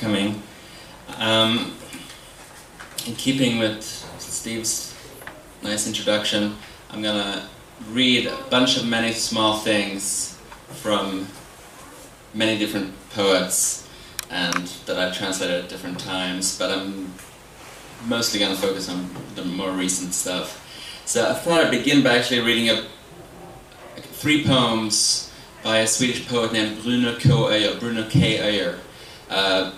for coming. In keeping with Steve's nice introduction, I'm going to read a bunch of many small things from many different poets and that I've translated at different times, but I'm mostly going to focus on the more recent stuff. So I thought I'd begin by actually reading 3 poems by a Swedish poet named Bruno K. Öijer. I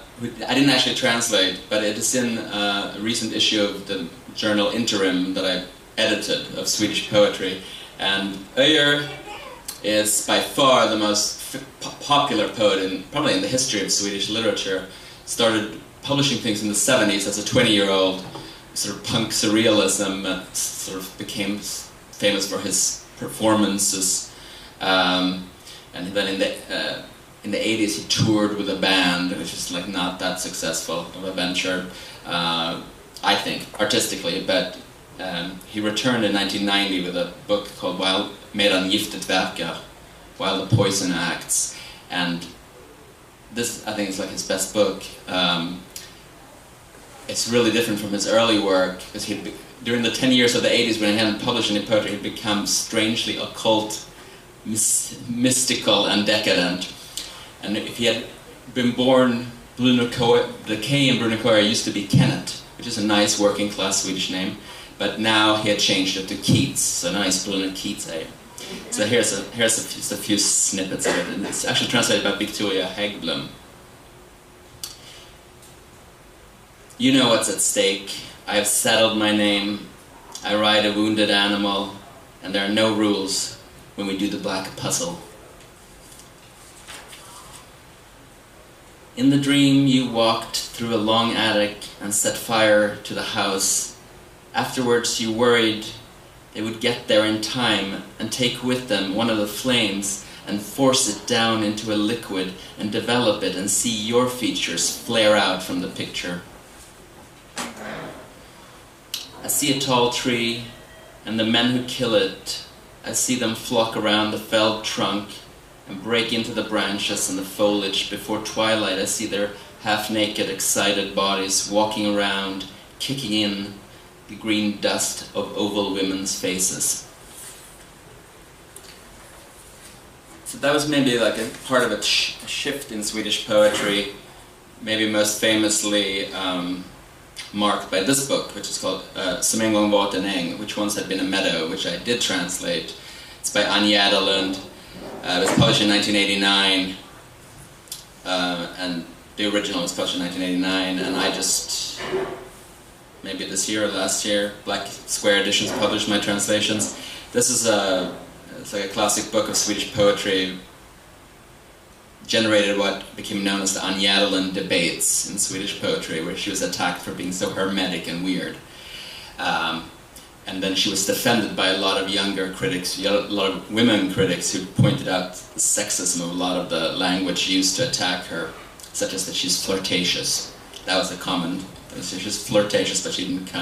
didn't actually translate, but it is in a recent issue of the journal Interim that I edited of Swedish poetry. And Öijer is by far the most popular poet probably in the history of Swedish literature. Started publishing things in the 70s as a 20-year-old, sort of punk surrealism, that sort of became famous for his performances. And then in the 80s he toured with a band, which is like not that successful of a venture, I think, artistically, but he returned in 1990 with a book called Medan giftet verkar, While the Poison Acts, and this, I think, is like his best book. It's really different from his early work, because during the 10 years of the 80s when he hadn't published any poetry, he'd become strangely occult, mystical and decadent. And if he had been born the K in Bruno K. Öijer used to be Kenneth, which is a nice working class Swedish name, but now he had changed it to Keats, so now he's Bruno Keats Öijer. So here's just a few snippets of it, and it's actually translated by Victoria Häggblom. You know what's at stake. I have settled my name. I ride a wounded animal, and there are no rules when we do the black puzzle. In the dream, you walked through a long attic and set fire to the house. Afterwards, you worried they would get there in time and take with them one of the flames and force it down into a liquid and develop it and see your features flare out from the picture. I see a tall tree and the men who kill it. I see them flock around the felled trunk and break into the branches and the foliage. Before twilight, I see their half-naked, excited bodies walking around, kicking in the green dust of oval women's faces. So that was maybe like a part of a shift in Swedish poetry, maybe most famously marked by this book, which is called Som en gång var en äng, which once had been a meadow, which I did translate. It's by Anja Edelund. It was published in 1989, and the original was published in 1989, and I just, maybe this year or last year, Black Square Editions published my translations. This is it's like a classic book of Swedish poetry, generated what became known as the Anja Edelund debates in Swedish poetry, where she was attacked for being so hermetic and weird. And then she was defended by a lot of younger critics, a lot of women critics who pointed out the sexism of a lot of the language used to attack her, such as that she's flirtatious. That was a common, she's flirtatious, but she didn't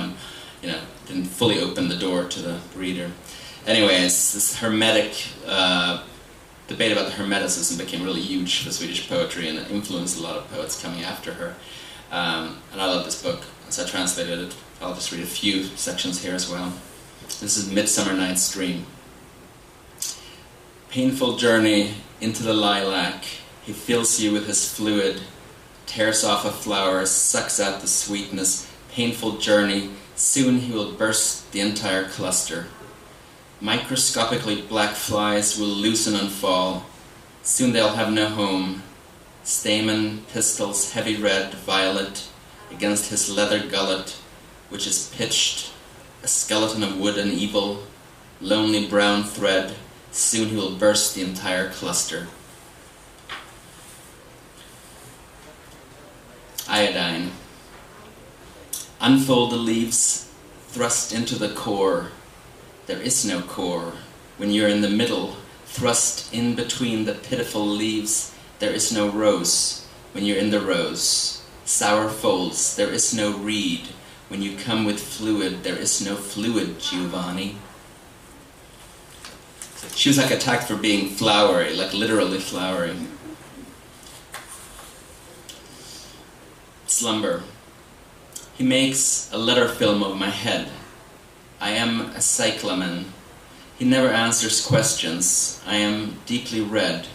didn't fully open the door to the reader. Anyways, this hermetic debate about the Hermeticism became really huge for Swedish poetry, and it influenced a lot of poets coming after her. And I love this book, so I translated it. I'll just read a few sections here as well. This is Midsummer Night's Dream. Painful journey into the lilac. He fills you with his fluid, tears off a flower, sucks out the sweetness. Painful journey. Soon he will burst the entire cluster. Microscopically black flies will loosen and fall. Soon they'll have no home. Stamen, pistils, heavy red, violet, against his leather gullet, which is pitched, a skeleton of wood and evil, lonely brown thread. Soon he will burst the entire cluster. Iodine. Unfold the leaves, thrust into the core. There is no core. When you're in the middle, thrust in between the pitiful leaves, there is no rose. When you're in the rose, sour folds, there is no reed. When you come with fluid, there is no fluid, Giovanni. She was like attacked for being flowery, like literally flowery. Slumber. He makes a letter film of my head. I am a cyclamen. He never answers questions. I am deeply red.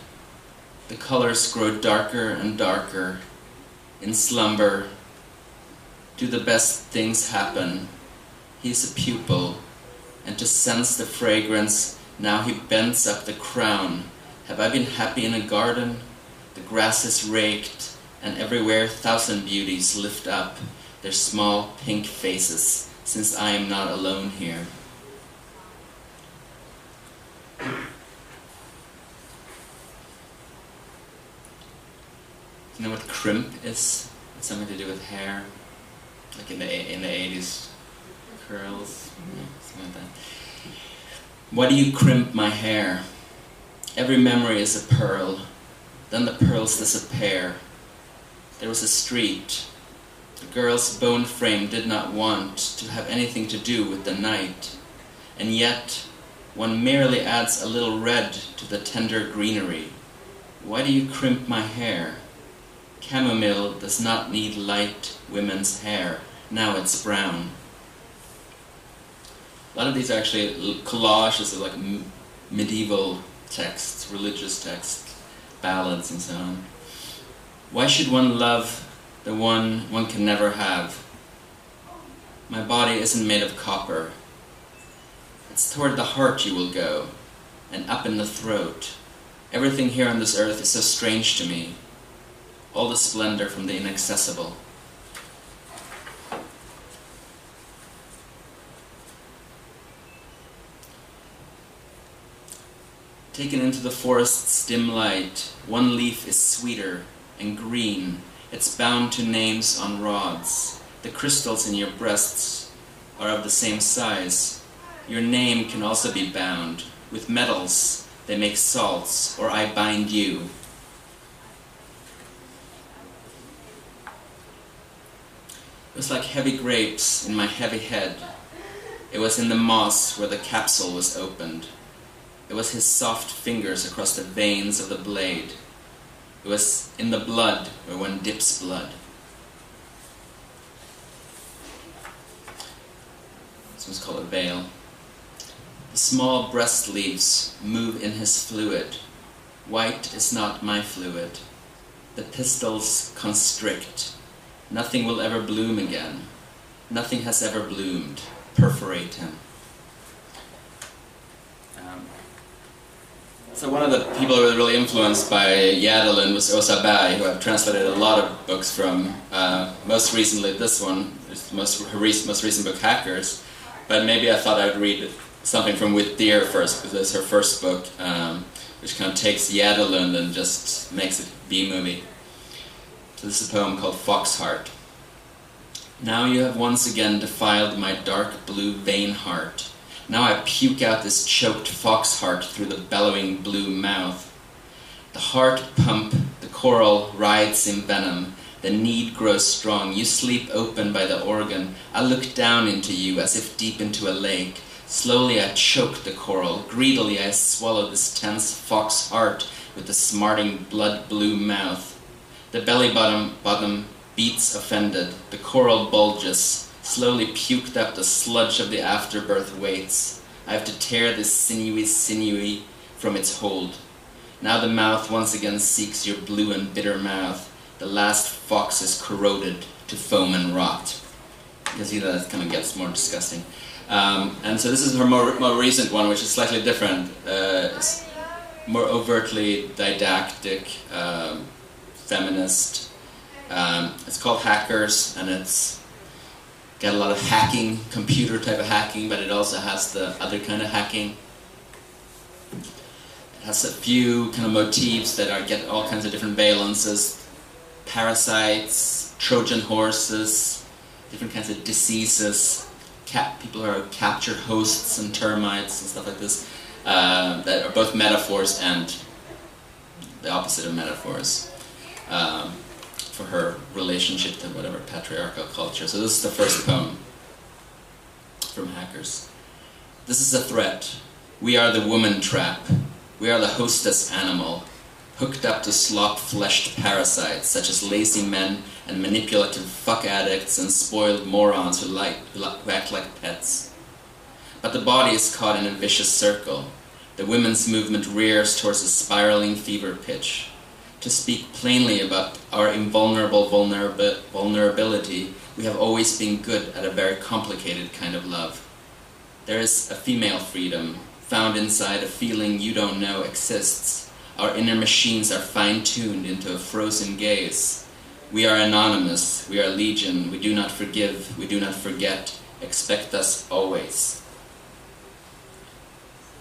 The colors grow darker and darker. In slumber, do the best things happen. He is a pupil, and to sense the fragrance, now he bends up the crown. Have I been happy in a garden? The grass is raked, and everywhere 1,000 beauties lift up their small pink faces, since I am not alone here. You know what crimp is? It's something to do with hair, like in the 80s, curls, something like that. Why do you crimp my hair? Every memory is a pearl, then the pearls disappear. There was a street. The girl's bone frame did not want to have anything to do with the night, and yet one merely adds a little red to the tender greenery. Why do you crimp my hair? Chamomile does not need light women's hair. Now it's brown. A lot of these are actually collages of like medieval texts, religious texts, ballads and so on. Why should one love the one one can never have? My body isn't made of copper. It's toward the heart you will go, and up in the throat. Everything here on this earth is so strange to me. All the splendor from the inaccessible. Taken into the forest's dim light, one leaf is sweeter and green. It's bound to names on rods. The crystals in your breasts are of the same size. Your name can also be bound. With metals, they make salts, or I bind you. It was like heavy grapes in my heavy head. It was in the moss where the capsule was opened. It was his soft fingers across the veins of the blade. It was in the blood where one dips blood. This one's called a veil. The small breast leaves move in his fluid. White is not my fluid. The pistils constrict. Nothing will ever bloom again. Nothing has ever bloomed. Perforate him. So one of the people who was really influenced by Yadelin was Åsa Berg, who I've translated a lot of books from. Most recently this one, her most recent book, Hackers. But maybe I thought I'd read something from With Deer first, because it's her first book, which kind of takes Yadelin and just makes it B-movie. So this is a poem called Foxheart. Now you have once again defiled my dark blue vein heart. Now I puke out this choked fox heart through the bellowing blue mouth. The heart pump, the coral rides in venom. The need grows strong. You sleep open by the organ. I look down into you as if deep into a lake. Slowly I choke the coral. Greedily I swallow this tense fox heart with the smarting blood blue mouth. The belly bottom beats offended. The coral bulges. Slowly puked up the sludge of the afterbirth waits. I have to tear this sinewy from its hold. Now the mouth once again seeks your blue and bitter mouth. The last fox is corroded to foam and rot. You can see that it kind of gets more disgusting. And so this is her more recent one, which is slightly different. It's more overtly didactic, feminist. It's called Hackers, and it's got a lot of hacking, computer type of hacking, but it also has the other kind of hacking. It has a few kind of motifs that get all kinds of different valences. Parasites, Trojan horses, different kinds of diseases, people who are captured hosts and termites and stuff like this, that are both metaphors and the opposite of metaphors. For her relationship to whatever patriarchal culture. So this is the first poem from Hackers. This is a threat. We are the woman trap. We are the hostess animal, hooked up to slop-fleshed parasites such as lazy men and manipulative fuck addicts and spoiled morons who act like pets. But the body is caught in a vicious circle. The women's movement rears towards a spiraling fever pitch. To speak plainly about our invulnerable vulnerability, we have always been good at a very complicated kind of love. There is a female freedom, found inside a feeling you don't know exists. Our inner machines are fine-tuned into a frozen gaze. We are anonymous, we are legion, we do not forgive, we do not forget, expect us always.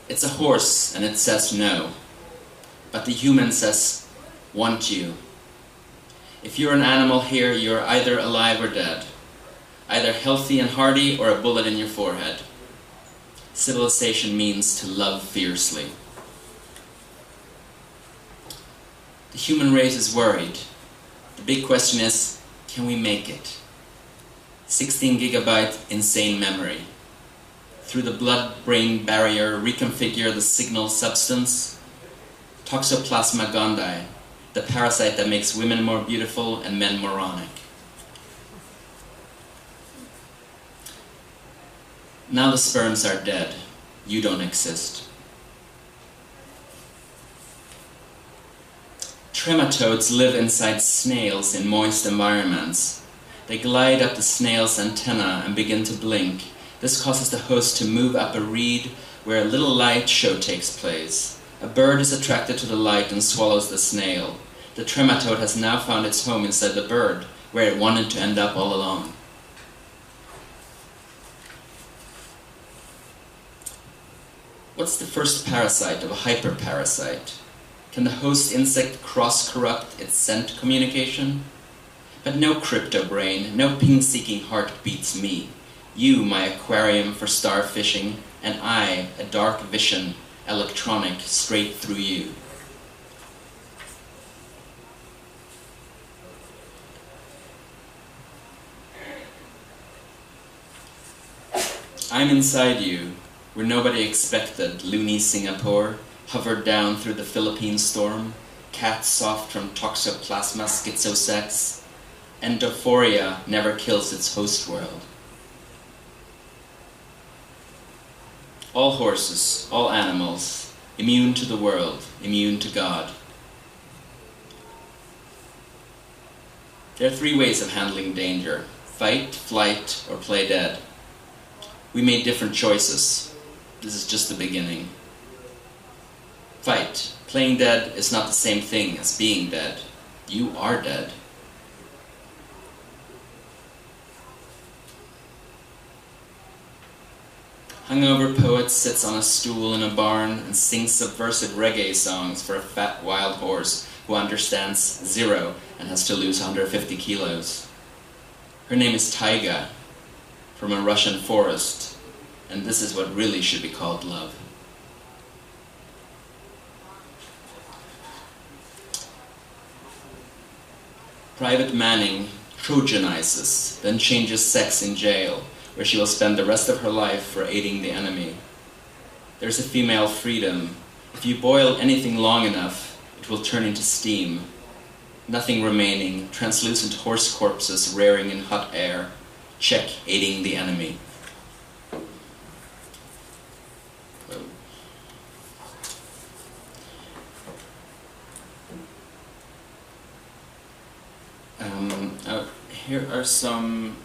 It's a horse and it says no, but the human says, want you. If you're an animal here, you're either alive or dead, either healthy and hardy or a bullet in your forehead. Civilization means to love fiercely. The human race is worried. The big question is, can we make it? 16 gigabyte insane memory. Through the blood-brain barrier, reconfigure the signal substance. Toxoplasma gondii, the parasite that makes women more beautiful and men moronic. Now the sperms are dead. You don't exist. Trematodes live inside snails in moist environments. They glide up the snail's antenna and begin to blink. This causes the host to move up a reed where a little light show takes place. A bird is attracted to the light and swallows the snail. The trematode has now found its home inside the bird, where it wanted to end up all along. What's the first parasite of a hyperparasite? Can the host insect cross-corrupt its scent communication? But no crypto-brain, no ping-seeking heart beats me. You, my aquarium for star fishing, and I, a dark vision, electronic, straight through you. I'm inside you, where nobody expected, loony Singapore, hovered down through the Philippine storm, cat soft from toxoplasma schizosex, endophoria never kills its host world. All horses, all animals, immune to the world, immune to God. There are 3 ways of handling danger: fight, flight, or play dead. We made different choices. This is just the beginning. Fight. Playing dead is not the same thing as being dead. You are dead. Hungover poet sits on a stool in a barn and sings subversive reggae songs for a fat wild horse who understands 0 and has to lose 150 kilos. Her name is Taiga, from a Russian forest, and this is what really should be called love. Private Manning Trojanizes, then changes sex in jail, where she will spend the rest of her life for aiding the enemy. There's a female freedom. If you boil anything long enough, it will turn into steam. Nothing remaining, translucent horse corpses rearing in hot air. Check aiding the enemy. Here are some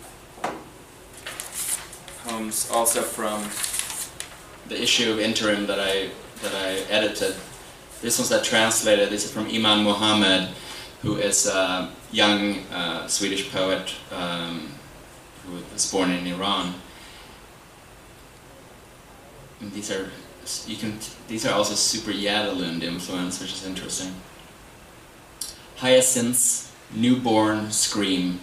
poems also from the issue of Interim that I edited. This one's that translated. This is from Iman Mohammed, who is a young Swedish poet who was born in Iran. And these are also super Yadelund influence, which is interesting. Hyacinths, newborn, scream.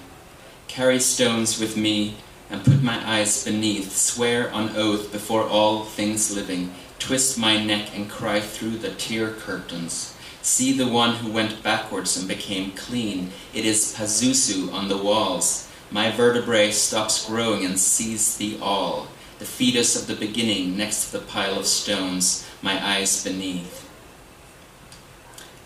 Carry stones with me and put my eyes beneath, swear on oath before all things living, twist my neck and cry through the tear curtains. See the one who went backwards and became clean. It is Pazuzu on the walls. My vertebrae stops growing and sees the all. The fetus of the beginning next to the pile of stones, my eyes beneath.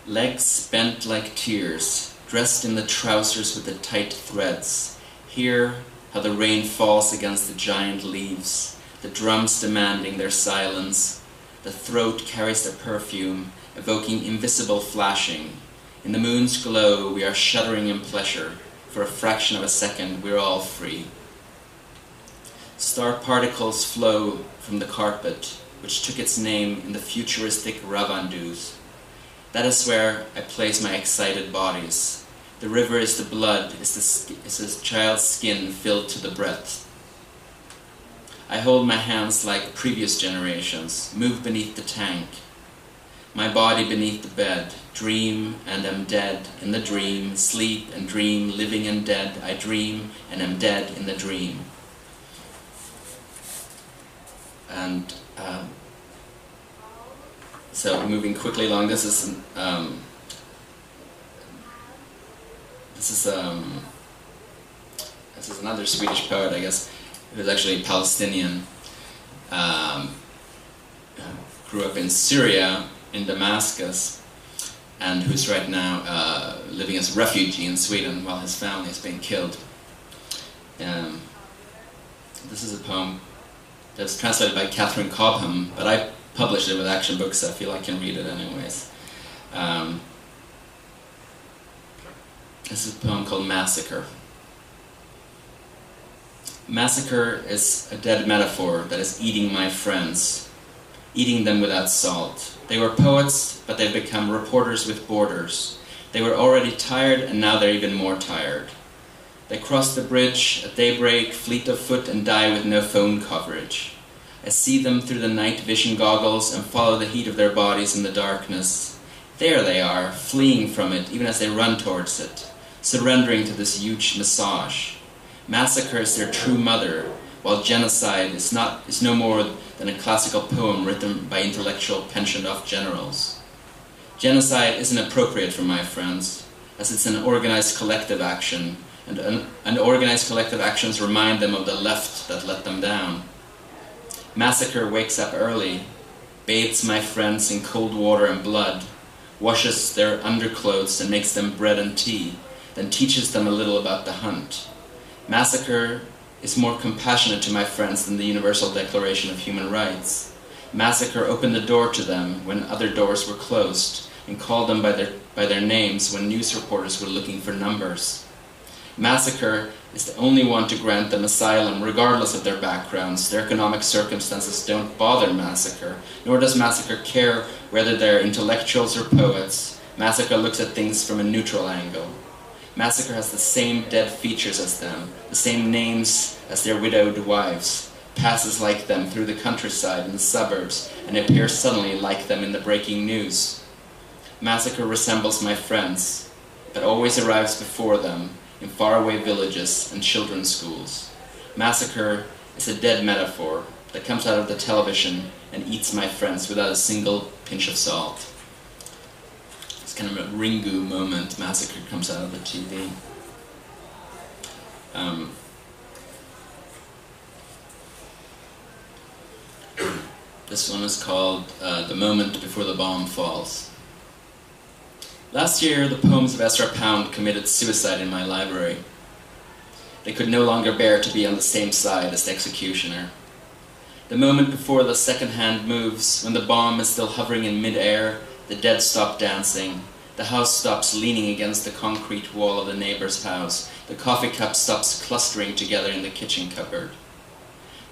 Legs bent like tears, dressed in the trousers with the tight threads. Hear how the rain falls against the giant leaves, the drums demanding their silence. The throat carries the perfume, evoking invisible flashing. In the moon's glow, we are shuddering in pleasure. For a fraction of a second, we're all free. Star particles flow from the carpet, which took its name in the futuristic Ravandus. That is where I place my excited bodies. The river is the blood, is the child's skin filled to the breath. I hold my hands like previous generations, move beneath the tank. My body beneath the bed, dream and am dead in the dream, sleep and dream, living and dead, I dream and am dead in the dream. And so moving quickly along, this is another Swedish poet, I guess, who's actually Palestinian. Grew up in Syria, in Damascus, and who's right now living as a refugee in Sweden while his family is being killed. This is a poem that's translated by Catherine Cobham, but I published it with Action Books, so I feel I can read it anyways. This is a poem called Massacre. Massacre is a dead metaphor that is eating my friends, eating them without salt. They were poets, but they've become reporters with borders. They were already tired, and now they're even more tired. They cross the bridge at daybreak, fleet of foot, and die with no phone coverage. I see them through the night vision goggles and follow the heat of their bodies in the darkness. There they are, fleeing from it, even as they run towards it, surrendering to this huge massage. Massacre is their true mother, while genocide is no more than a classical poem written by intellectual pensioned-off generals. Genocide isn't appropriate for my friends, as it's an organized collective action, and organized collective actions remind them of the left that let them down. Massacre wakes up early, bathes my friends in cold water and blood, washes their underclothes and makes them bread and tea, then teaches them a little about the hunt. Massacre is more compassionate to my friends than the Universal Declaration of Human Rights. Massacre opened the door to them when other doors were closed, and called them by their names when news reporters were looking for numbers. Massacre is the only one to grant them asylum regardless of their backgrounds. Their economic circumstances don't bother Massacre, nor does Massacre care whether they're intellectuals or poets. Massacre looks at things from a neutral angle. Massacre has the same dead features as them, the same names as their widowed wives, passes like them through the countryside and the suburbs, and appears suddenly like them in the breaking news. Massacre resembles my friends, but always arrives before them, in faraway villages and children's schools. Massacre is a dead metaphor that comes out of the television and eats my friends without a single pinch of salt. It's kind of a Ringu moment. Massacre comes out of the TV. This one is called The Moment Before the Bomb Falls. Last year, the poems of Ezra Pound committed suicide in my library. They could no longer bear to be on the same side as the executioner. The moment before the second hand moves, when the bomb is still hovering in mid-air, the dead stop dancing. The house stops leaning against the concrete wall of the neighbor's house. The coffee cup stops clustering together in the kitchen cupboard.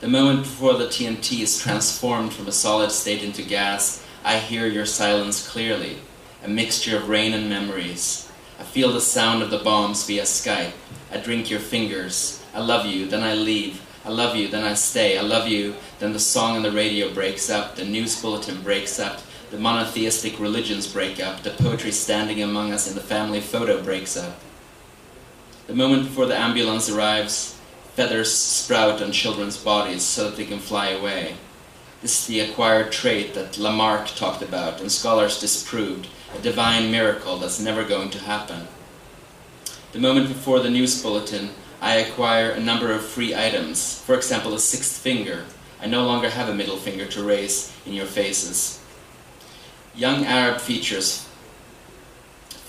The moment before the TNT is transformed from a solid state into gas, I hear your silence clearly. A mixture of rain and memories. I feel the sound of the bombs via Skype. I drink your fingers. I love you, then I leave. I love you, then I stay. I love you, then the song on the radio breaks up. The news bulletin breaks up. The monotheistic religions break up. The poetry standing among us in the family photo breaks up. The moment before the ambulance arrives, feathers sprout on children's bodies so that they can fly away. This is the acquired trait that Lamarck talked about and scholars disproved. A divine miracle that's never going to happen. The moment before the news bulletin, I acquire a number of free items. For example, a sixth finger. I no longer have a middle finger to raise in your faces. Young Arab features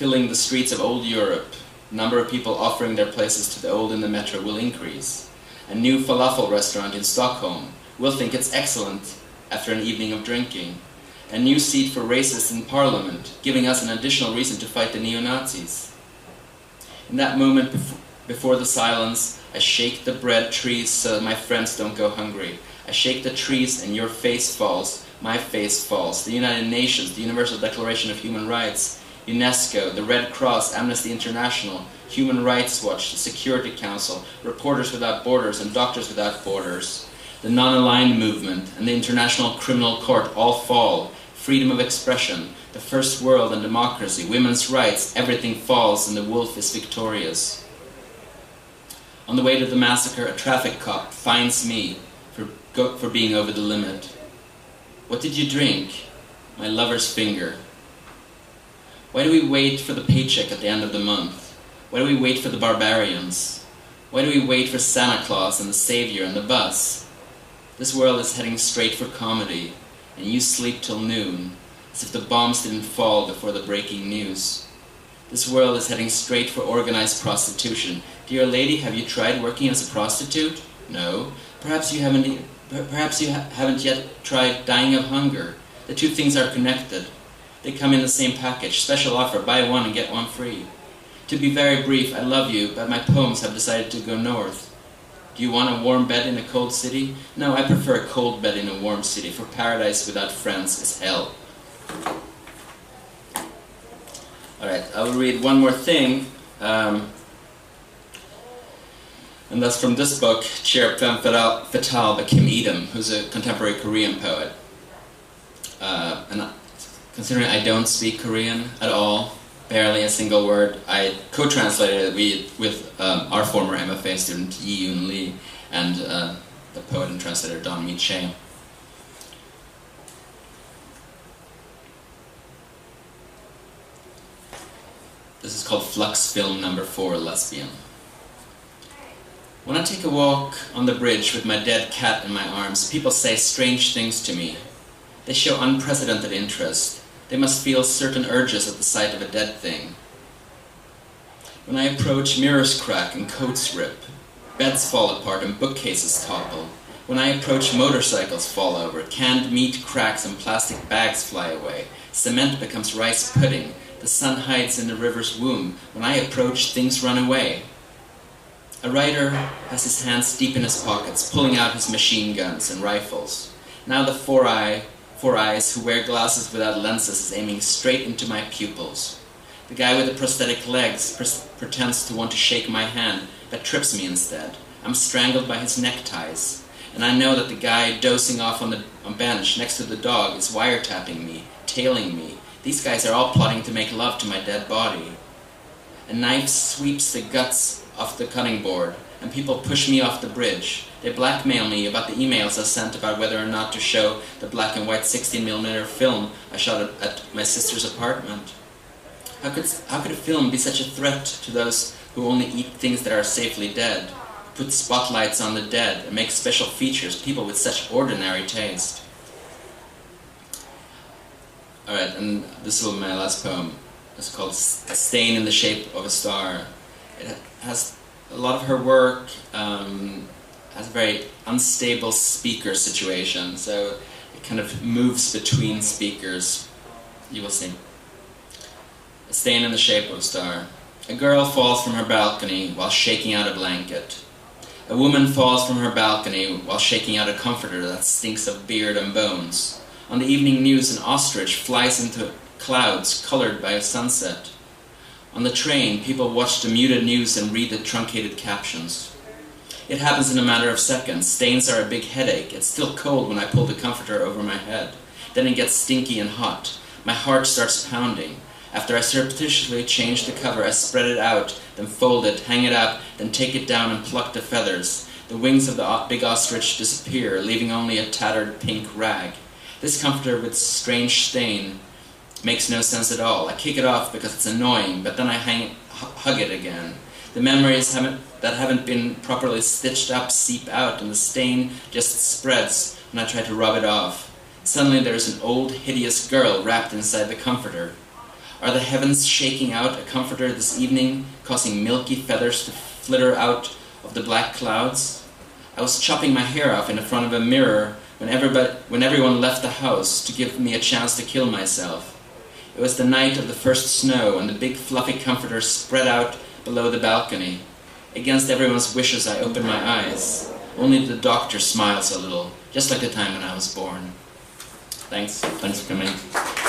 filling the streets of old Europe. The number of people offering their places to the old in the metro will increase. A new falafel restaurant in Stockholm will think it's excellent after an evening of drinking. A new seat for racists in parliament, giving us an additional reason to fight the neo-Nazis. In that moment before the silence, I shake the bread trees so that my friends don't go hungry. I shake the trees and your face falls, my face falls. The United Nations, the Universal Declaration of Human Rights, UNESCO, the Red Cross, Amnesty International, Human Rights Watch, the Security Council, Reporters Without Borders and Doctors Without Borders, the Non-Aligned Movement and the International Criminal Court all fall. Freedom of expression, the first world and democracy, women's rights, everything falls and the wolf is victorious. On the way to the massacre, a traffic cop fines me for being over the limit. What did you drink? My lover's finger. Why do we wait for the paycheck at the end of the month? Why do we wait for the barbarians? Why do we wait for Santa Claus and the Savior and the bus? This world is heading straight for comedy, and you sleep till noon, as if the bombs didn't fall before the breaking news. This world is heading straight for organized prostitution. Dear lady, have you tried working as a prostitute? No. Perhaps you haven't yet tried dying of hunger. The two things are connected. They come in the same package. Special offer, buy one and get one free. To be very brief, I love you, but my poems have decided to go north. Do you want a warm bed in a cold city? No, I prefer a cold bed in a warm city, for paradise without friends is hell. Alright, I will read one more thing, and that's from this book, Chair Femme Fatale by Kim Edom, who's a contemporary Korean poet. And considering I don't speak Korean at all, barely a single word, I co-translated it with our former MFA student Yi Yoon Lee and the poet and translator Don Mi Che. This is called Flux Film Number 4, Lesbian. When I take a walk on the bridge with my dead cat in my arms, people say strange things to me. They show unprecedented interest. They must feel certain urges at the sight of a dead thing. When I approach, mirrors crack and coats rip. Beds fall apart and bookcases topple. When I approach, motorcycles fall over. Canned meat cracks and plastic bags fly away. Cement becomes rice pudding. The sun hides in the river's womb. When I approach, things run away. A writer has his hands deep in his pockets, pulling out his machine guns and rifles. Now the four eyes who wear glasses without lenses is aiming straight into my pupils. The guy with the prosthetic legs pretends to want to shake my hand, but trips me instead. I'm strangled by his neckties, and I know that the guy dozing off on the bench next to the dog is wiretapping me, tailing me. These guys are all plotting to make love to my dead body. A knife sweeps the guts off the cutting board, and people push me off the bridge. They blackmail me about the emails I sent about whether or not to show the black and white 16mm film I shot at my sister's apartment. How could a film be such a threat to those who only eat things that are safely dead, put spotlights on the dead, and make special features, people with such ordinary taste? Alright, and this will be my last poem. It's called A Stain in the Shape of a Star. It has a lot of her work, has a very unstable speaker situation, so it kind of moves between speakers. You will see. A stain in the shape of a star. A girl falls from her balcony while shaking out a blanket. A woman falls from her balcony while shaking out a comforter that stinks of beard and bones. On the evening news, an ostrich flies into clouds colored by a sunset. On the train, people watch the muted news and read the truncated captions. It happens in a matter of seconds. Stains are a big headache. It's still cold when I pull the comforter over my head. Then it gets stinky and hot. My heart starts pounding. After I surreptitiously change the cover, I spread it out, then fold it, hang it up, then take it down and pluck the feathers. The wings of the big ostrich disappear, leaving only a tattered pink rag. This comforter with strange stain makes no sense at all. I kick it off because it's annoying, but then I hug it again. The memories that haven't been properly stitched up seep out, and the stain just spreads when I try to rub it off. Suddenly there's an old, hideous girl wrapped inside the comforter. Are the heavens shaking out a comforter this evening, causing milky feathers to flitter out of the black clouds? I was chopping my hair off in front of a mirror when everyone left the house to give me a chance to kill myself. It was the night of the first snow, and the big fluffy comforter spread out below the balcony. Against everyone's wishes, I opened my eyes. Only the doctor smiles a little, just like the time when I was born. Thanks for coming.